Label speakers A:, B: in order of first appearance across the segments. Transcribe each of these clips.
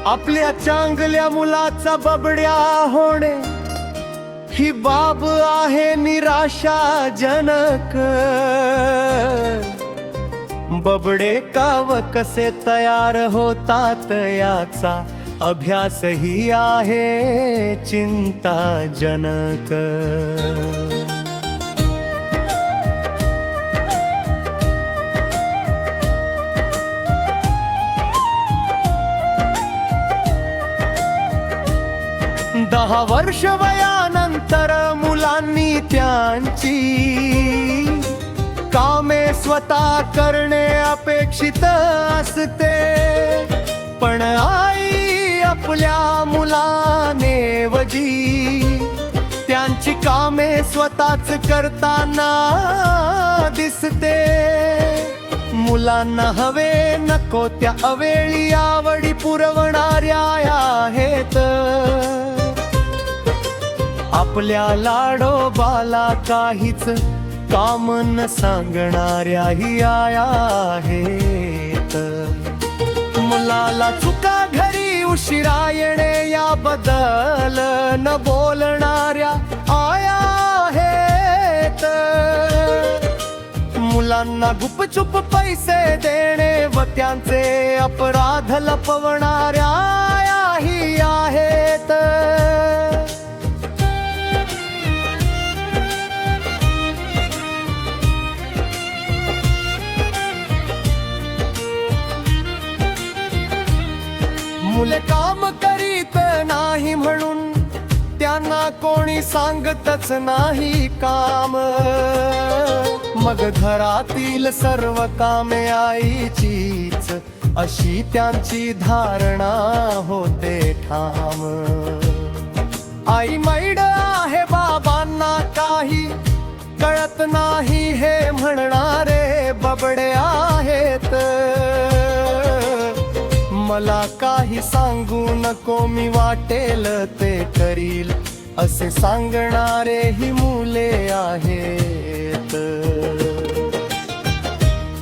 A: आपल्या चांगल्या मुलाचा बबड्या होणे ही बाब आहे निराशाजनक। बबडे काव कसे तयार होतात याचा अभ्यासही आहे चिंताजनक। 10 वर्ष वयानंतर मुलांनी त्यांची कामे स्वतः करणे अपेक्षित असते, पण आई आपल्या मुलांऐवजी त्यांची कामे स्वतःच करताना दिसते। मुलांना हवे नको त्या अवेळी आवडी पुरवणाऱ्या आहेत, आपल्या लाडोबाला काहीच काम न सांगणाऱ्याही आया आहेत। मुलाला चुका घरी उशिरा येणे याबद्दल न बोलणाऱ्या आया आहेत। मुलांना गुपचूप पैसे देणे व त्यांचे अपराध लपवणाऱ्या आयाही आहेत। मुले काम करीत नाही म्हणून त्यांना कोणी सांगतच नाही काम, मग घरातील सर्व कामे आईचीच अशी त्यांची धारणा होते ठाम। आई मैड आहे बाबांना काही कळत नाही हे म्हणणारे बबडे आहेत। मला काही सांगू नको मी वाटेल ते करील असे सांगणारे ही मुले आहेत।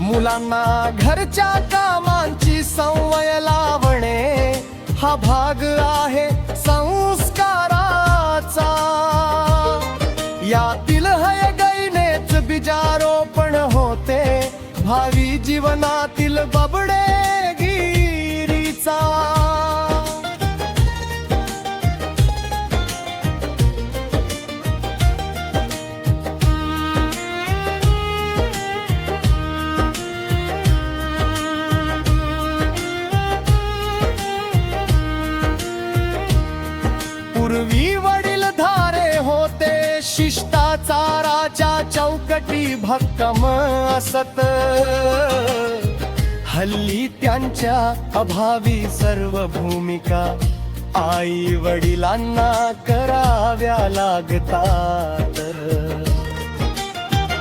A: मुलांना घरच्या कामांची सवय लावणे हा भाग आहे संस्काराचा। यातील हयगईनेच बीजारोपण होते भावी जीवनातील बबडे पूर्वी वडील धारे होते शिष्टाचाराच्या चौकटी भक्कम असत, हल्ली त्यांच्या अभावी सर्व भूमिका आई वडिलांना कराव्या लागतात।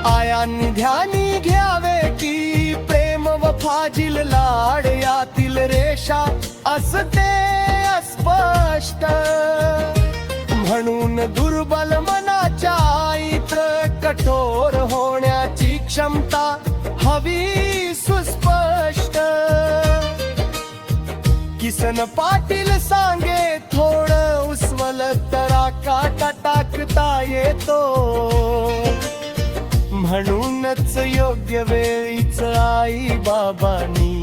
A: आयांनी ध्यानी घ्यावे की प्रेम व फाजील लाड यातील रेषा असते अस्पष्ट, म्हणून दुर्बल मनाच्या आईत कठोर होण्याची क्षमता हवी सुस्पष्ट। किसन पाटील सांगे थोडं उस्वल तरा काटा टाकता येतो, म्हणूनच योग्य वेळीच आई बाबांनी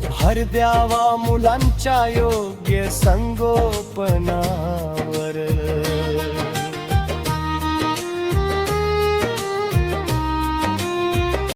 A: भर द्यावा मुलांच्या योग्य संगोपना।